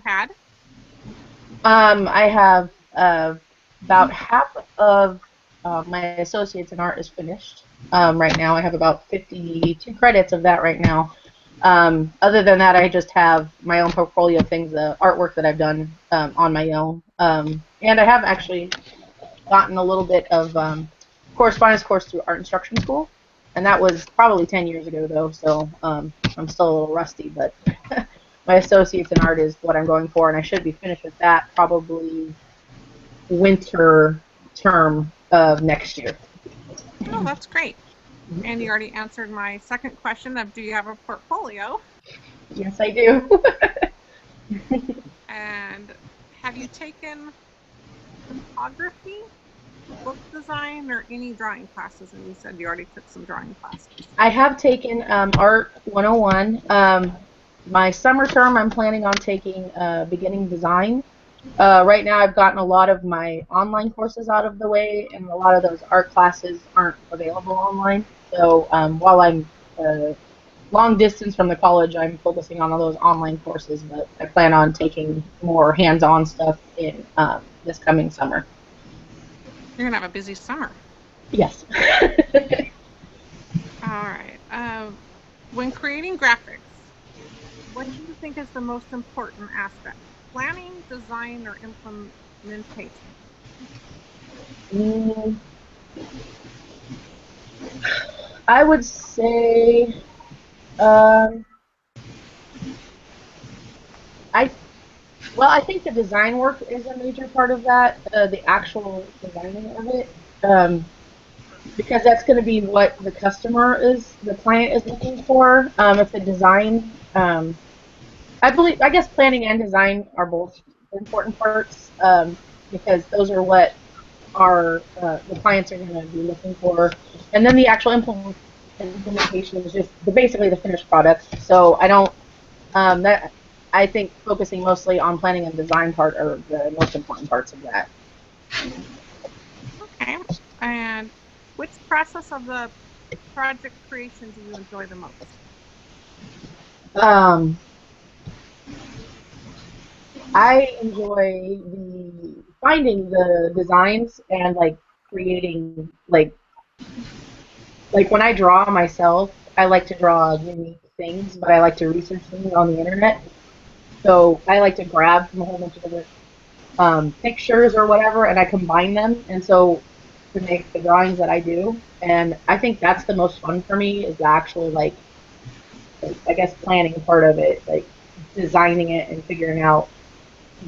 had? I have about half of my associates in art is finished. Right now, I have about 52 credits of that right now. Other than that, I just have my own portfolio of things, the artwork that I've done on my own. And I have actually gotten a little bit of correspondence course through art instruction school, and that was probably 10 years ago though, so I'm still a little rusty, but my associates in art is what I'm going for, and I should be finished with that probably winter term of next year. Oh, that's great. And you already answered my second question of do you have a portfolio? Yes, I do. And have you taken photography, book design, or any drawing classes? And you said you already took some drawing classes. I have taken Art 101. My summer term, I'm planning on taking beginning design. Right now, I've gotten a lot of my online courses out of the way, and a lot of those art classes aren't available online. So while I'm long distance from the college, I'm focusing on all those online courses, but I plan on taking more hands-on stuff in this coming summer. You're going to have a busy summer. Yes. All right. When creating graphics, what do you think is the most important aspect? Planning, design, or implementation? Mm, I would say um, I I think the design work is a major part of that, the actual designing of it, because that's going to be what the client is looking for. If the design, I guess planning and design are both important parts, because those are what the clients are going to be looking for, and then the actual implementation is just basically the finished product. So I don't that I think focusing mostly on planning and design part are the most important parts of that. Okay. And which process of the project creation do you enjoy the most? Um, I enjoy the finding the designs and like creating like when I draw myself, I like to draw unique things, but I like to research things on the internet. So I like to grab from a whole bunch of different pictures or whatever, and I combine them, and so to make the drawings that I do. And I think that's the most fun for me is the actual like I guess planning part of it, like designing it and figuring out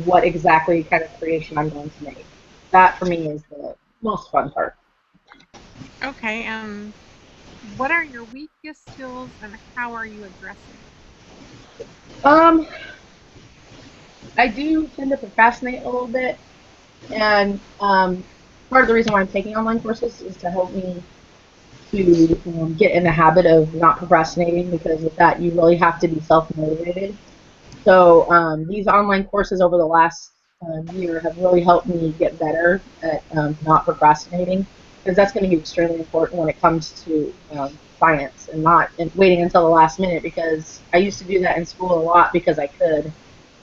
what exactly kind of creation I'm going to make. That for me is the most fun part. Okay. And what are your weakest skills and how are you addressing them? Um, I do tend to procrastinate a little bit, and part of the reason why I'm taking online courses is to help me to get in the habit of not procrastinating, because with that you really have to be self motivated. So these online courses over the last year have really helped me get better at not procrastinating, because that's going to be extremely important when it comes to science, and not waiting until the last minute, because I used to do that in school a lot because I could,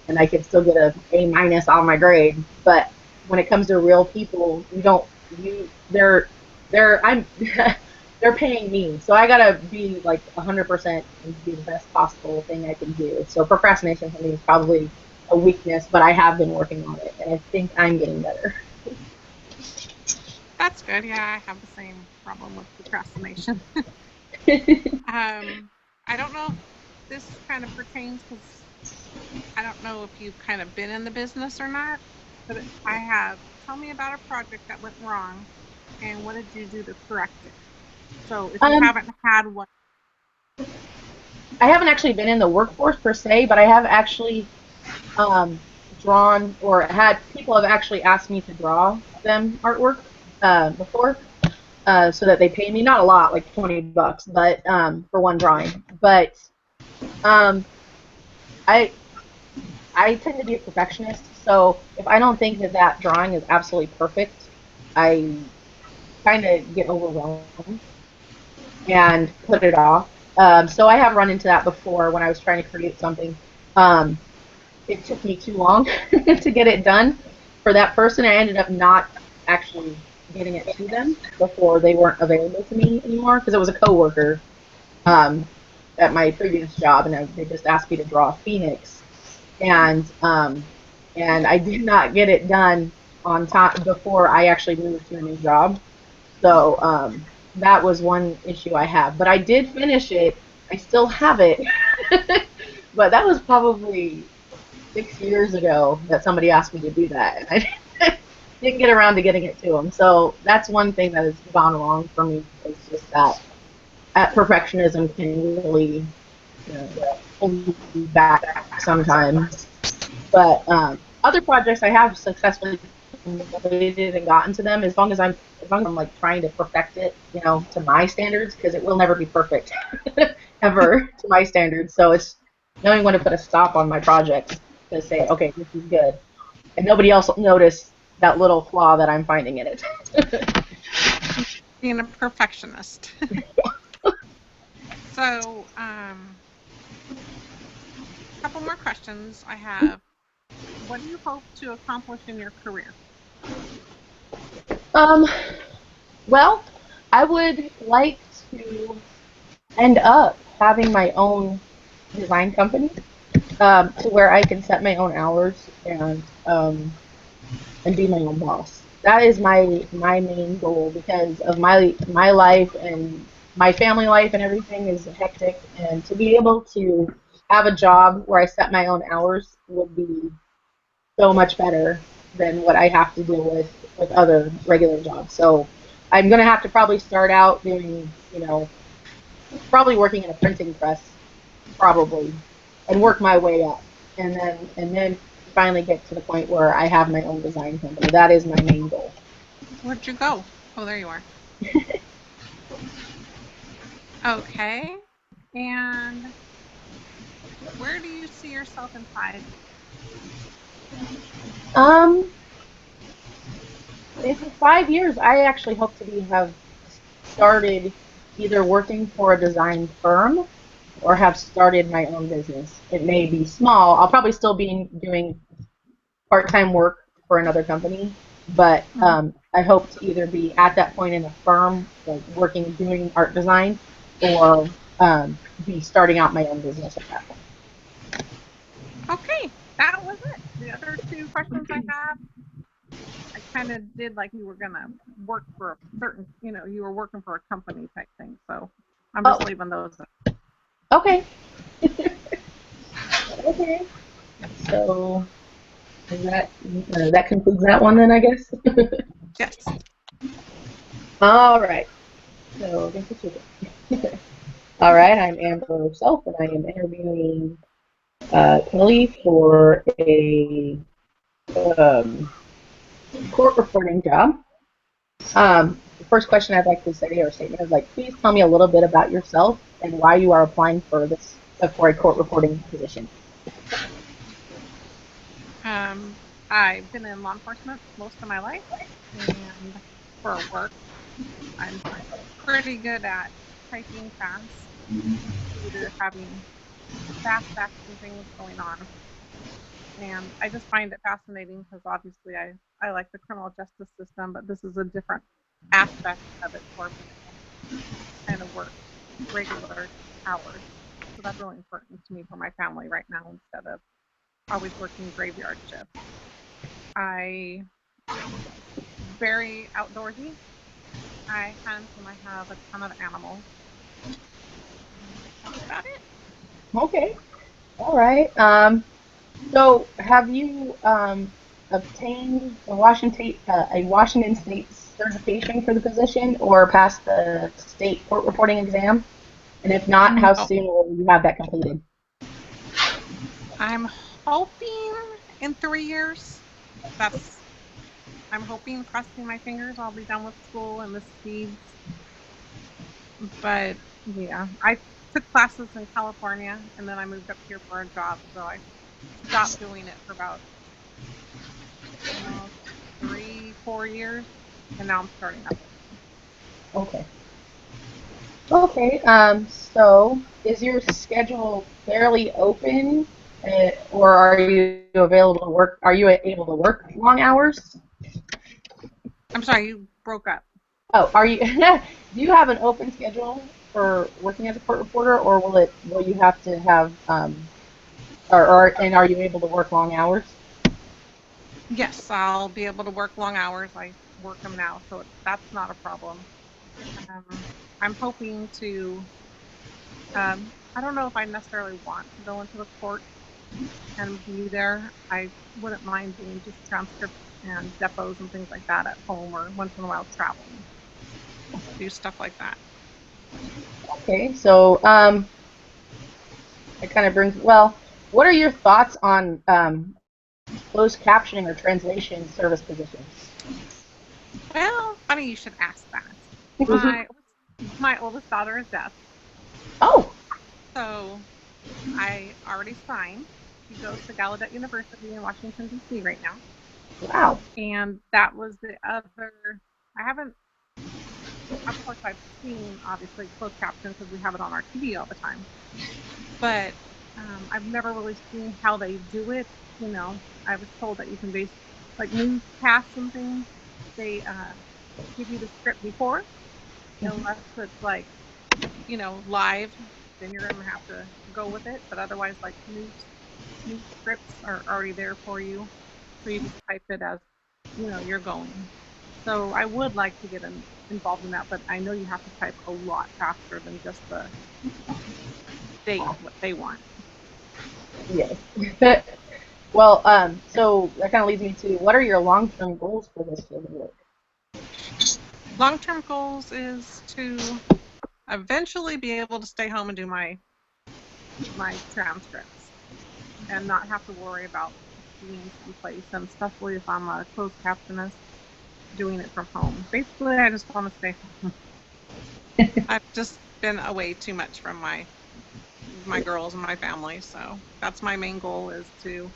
and I could still get a minus on my grade. But when it comes to real people, you don't you they're I'm they're paying me, so I gotta be like 100% and do the best possible thing I can do. So procrastination for me is probably a weakness, but I have been working on it, and I think I'm getting better. That's good. Yeah, I have the same problem with procrastination. um, I don't know if this kind of pertains because I don't know if you've kind of been in the business or not, but I have. Tell me about a project that went wrong and what did you do to correct it? So if you um, haven't had one, I haven't actually been in the workforce per se, but I have actually um, drawn, or had people have actually asked me to draw them artwork before, so that they pay me not a lot, like $20, but for one drawing. But um, I I tend to be a perfectionist, so if I don't think that that drawing is absolutely perfect, I kind of get overwhelmed and put it off. So I have run into that before when I was trying to create something. Um, it took me too long to get it done for that person. I ended up not actually getting it to them before they weren't available to me anymore because it was a coworker um, at my previous job, and they just asked me to draw a phoenix, and I did not get it done on time before I actually moved to a new job. So that was one issue I have, but I did finish it. I still have it, but that was probably 6 years ago that somebody asked me to do that, and I didn't get around to getting it to them. So that's one thing that has gone wrong for me. Is just that perfectionism can really, you know, hold you back sometimes. But other projects I have successfully completed and gotten to them as long as I'm like trying to perfect it, to my standards, because it will never be perfect ever to my standards. So it's knowing when to put a stop on my project to say, okay, this is good, and nobody else will notice that little flaw that I'm finding in it. Being a perfectionist. So, a couple more questions I have. What do you hope to accomplish in your career? Um, well, I would like to end up having my own design company, to where I can set my own hours and be my own boss. That is my main goal because of my life and my family life and everything is hectic, and to be able to have a job where I set my own hours would be so much better than what I have to deal with other regular jobs. So I'm gonna have to probably start out doing, probably working in a printing press, probably, and work my way up, and then finally get to the point where I have my own design company. That is my main goal. Where'd you go? Oh, there you are. Okay. And where do you see yourself in 5 years? Um, in 5 years, I actually hope to have started either working for a design firm or have started my own business. It may be small. I'll probably still be doing part-time work for another company, but Mhm. I hope to either be at that point in a firm, like working, doing art design, or be starting out my own business at that point. Okay, that was it. The other two questions I have, I kind of did like you were gonna work for a certain, you were working for a company type thing. So I'm Oh, just leaving those. okay. Okay. So that concludes that one then, I guess. Yes. All right. So I guess it's okay. All right. I'm Amber Self, and I am interviewing Kelly for a um, court reporting job. The first question I'd like to say or statement is like, please tell me a little bit about yourself and why you are applying for for a court reporting position. Um, I've been in law enforcement most of my life, and for work, I'm pretty good at typing fast due to having fast action things going on. And I just find it fascinating because obviously I like the criminal justice system, but this is a different aspect of it for me. Kind of work regular hours. So that's really important to me for my family right now instead of always working graveyard shifts. I very outdoorsy. I hunt and I have a ton of animals. That's about it. Okay. All right. So have you obtained a Washington State certification for the position or passed the state court reporting exam? And if not, how No, soon will you have that completed? I'm hoping in 3 years. That's I'm hoping, crossing my fingers, I'll be done with school and the speeds. But yeah, I took classes in California and then I moved up here for a job. So I stopped doing it for about, I don't know, 3, 4 years. And now I'm starting up again. Okay. Okay. So is your schedule fairly open? Or are you available to work? Are you able to work long hours? I'm sorry, you broke up. Oh, are you? Do you have an open schedule for working as a court reporter, or will you have to have and are you able to work long hours? Yes, I'll be able to work long hours. I work them now, so that's not a problem. I'm hoping to. I don't know if I necessarily want to go into the court and be there. I wouldn't mind doing just transcripts and depots and things like that at home, or once in a while traveling. Do stuff like that. Okay, so it kind of brings. Well, what are your thoughts on closed captioning or translation service positions? Well, funny you should ask that. My oldest daughter is deaf, Oh, so I already signed. She goes to Gallaudet University in Washington, D.C. right now. wow. And that was the other. I haven't, of course, I've seen obviously closed captions because we have it on our TV all the time. But I've never really seen how they do it. You know, I was told that you can base like newscasts and things. They give you the script before, unless it's like, live, then you're gonna have to go with it. But otherwise, like news scripts are already there for you, so you just type it as you're going. So I would like to get involved in that, but I know you have to type a lot faster than just the state what they want. Yes. Well, so that kind of leads me to what are your long-term goals for this field of work? Long-term goals is to eventually be able to stay home and do my transcripts and not have to worry about being someplace, and especially if I'm a closed captionist doing it from home. Basically, I just want to stay home. I've just been away too much from my girls and my family, so that's my main goal, is to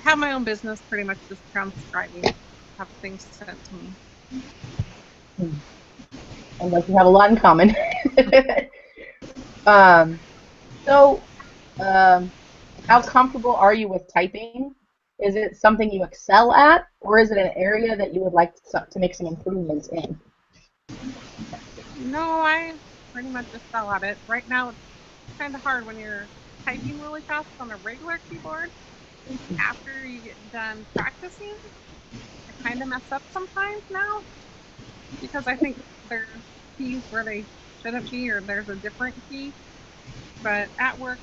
have my own business, pretty much just transcribing, have things sent to me. And like we have a lot in common. um, so, how comfortable are you with typing? Is it something you excel at, or is it an area that you would like to make some improvements in? No, I pretty much just fell at it. Right now, it's kind of hard when you're typing really fast on a regular keyboard. After you get done practicing, I kind of mess up sometimes now, because I think there's keys where they shouldn't be, or there's a different key. But at work,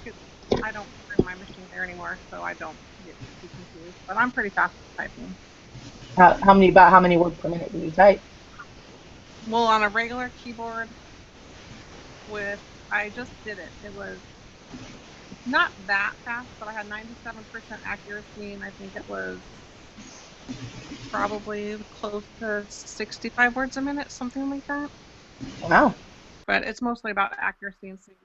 I don't bring my machine there anymore, so I don't get too confused. But I'm pretty fast at typing. How many words per minute do you type? Well, on a regular keyboard, I just did it. It was not that fast, but I had 97% accuracy, and I think it was probably close to 65 words a minute, something like that. Wow. But it's mostly about accuracy and speed.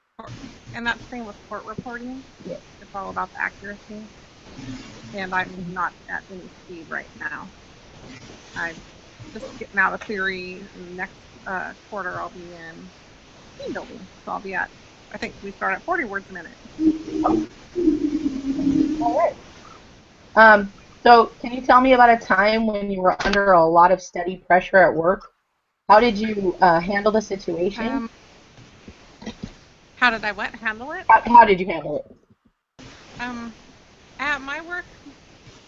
And that's the same with court reporting. Yeah. It's all about the accuracy. And I'm not at any speed right now. I'm just getting out of theory. Next quarter, I'll be in team building. So I'll be at, I think we start at 40 words a minute. All right. So can you tell me about a time when you were under a lot of steady pressure at work? How did you handle the situation? How did I handle it? How did you handle it? At my work,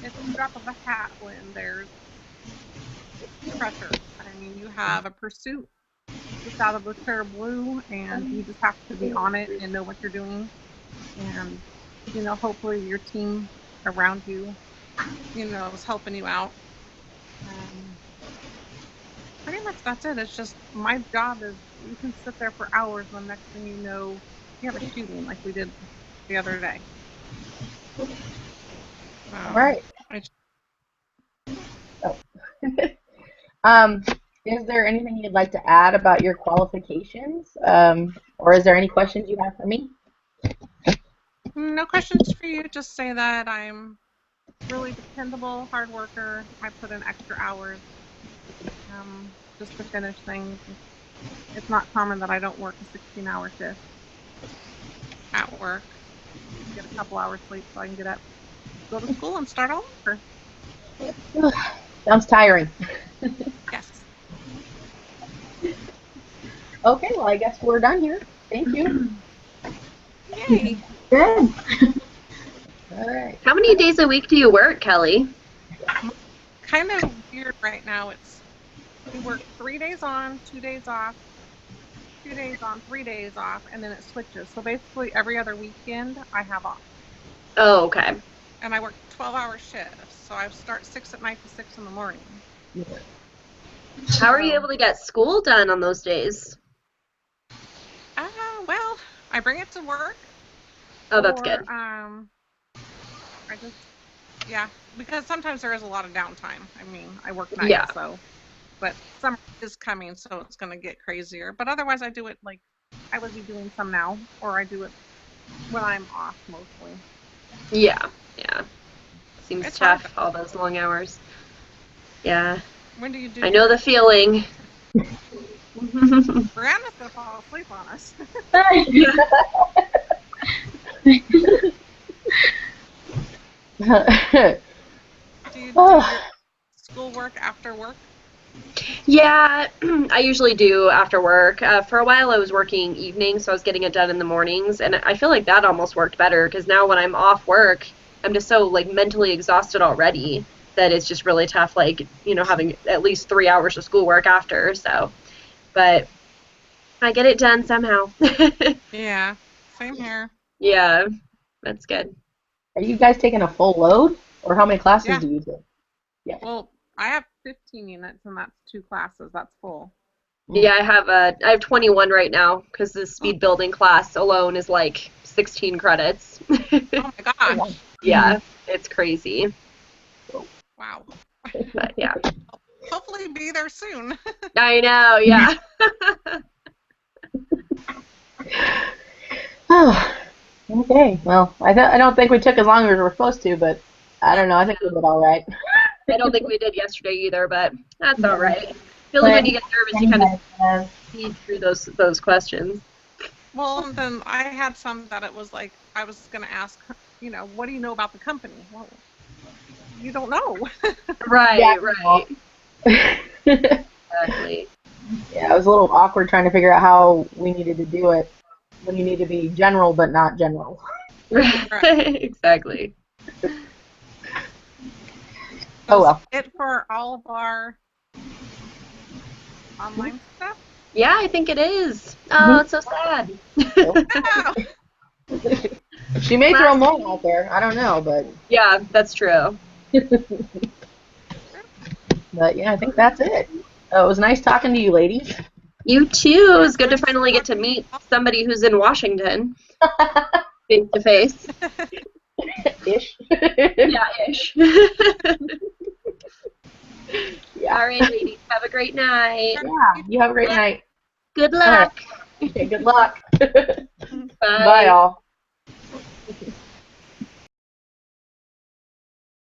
it's a drop of a hat when there's pressure. I mean, you have a pursuit just out of the clear blue, and you just have to be on it and know what you're doing. And, hopefully your team around you, is helping you out. Pretty much that's it. It's just my job is you can sit there for hours, and the next thing you know, you have a shooting like we did the other day. All right. Oh. Is there anything you'd like to add about your qualifications? Or is there any questions you have for me? No questions for you. Just say that I'm really dependable, hard worker. I put in extra hours just to finish things. It's not common that I don't work a 16-hour shift at work. get a couple hours sleep so I can get up, go to school, and start all over. Sounds tiring. Yes. Okay, well, I guess we're done here. Thank you. Yay. Good. All right. How many days a week do you work, Kelly? Kind of weird right now. We work 3 days on, 2 days off, 2 days on, 3 days off, and then it switches. So basically every other weekend I have off. Oh, okay. And I work 12-hour shifts. So I start 6 at night to 6 in the morning. How are you able to get school done on those days? Well, I bring it to work. Oh, that's or, good. I just, yeah, because sometimes there is a lot of downtime. I mean, I work nights, Yeah. so, but summer is coming, so it's going to get crazier. But otherwise, I do it like I would be doing some now, or I do it when I'm off mostly. Yeah, yeah. Seems It's tough, hard. all those long hours. Yeah, When do you do? I know the feeling. Brianna's going to fall asleep on us. Do you do your schoolwork after work? Yeah, I usually do after work. For a while I was working evenings, so I was getting it done in the mornings, and I feel like that almost worked better because now when I'm off work, I'm just so like mentally exhausted already that it's just really tough, like, having at least 3 hours of schoolwork after, so. But I get it done somehow. Yeah, same here. Yeah, that's good. Are you guys taking a full load, or how many classes Yeah. do you take? Yeah. Well, I have 15 units, and that's 2 classes. That's full. Yeah, I have 21 right now because the speed building class alone is like 16 credits. Oh my gosh. Yeah, it's crazy. Wow. But yeah. Hopefully be there soon. I know, yeah. Okay. Well, I don't think we took as long as we were supposed to, but I don't know. I think we did all right. I don't think we did yesterday either, but that's all right. I feel like when you get nervous, you kind of speed through those questions. Well, and then I had some that it was like I was going to ask, what do you know about the company? Well, you don't know. Right, Yeah. right. Exactly. Yeah, it was a little awkward trying to figure out how we needed to do it when you need to be general but not general. Right. Exactly. Oh well. It for all of our online stuff. Yeah, I think it is. Oh, it's so sad. Oh, She may throw more out there. I don't know, but Yeah, that's true. but yeah, I think that's it. It was nice talking to you, ladies. You too. It was good to finally get to meet somebody who's in Washington face to face. Ish. Yeah, ish. Yeah. All right, ladies. Have a great night. Yeah. You have a great night. Good All right. luck. Okay, good luck. Bye. Bye, all.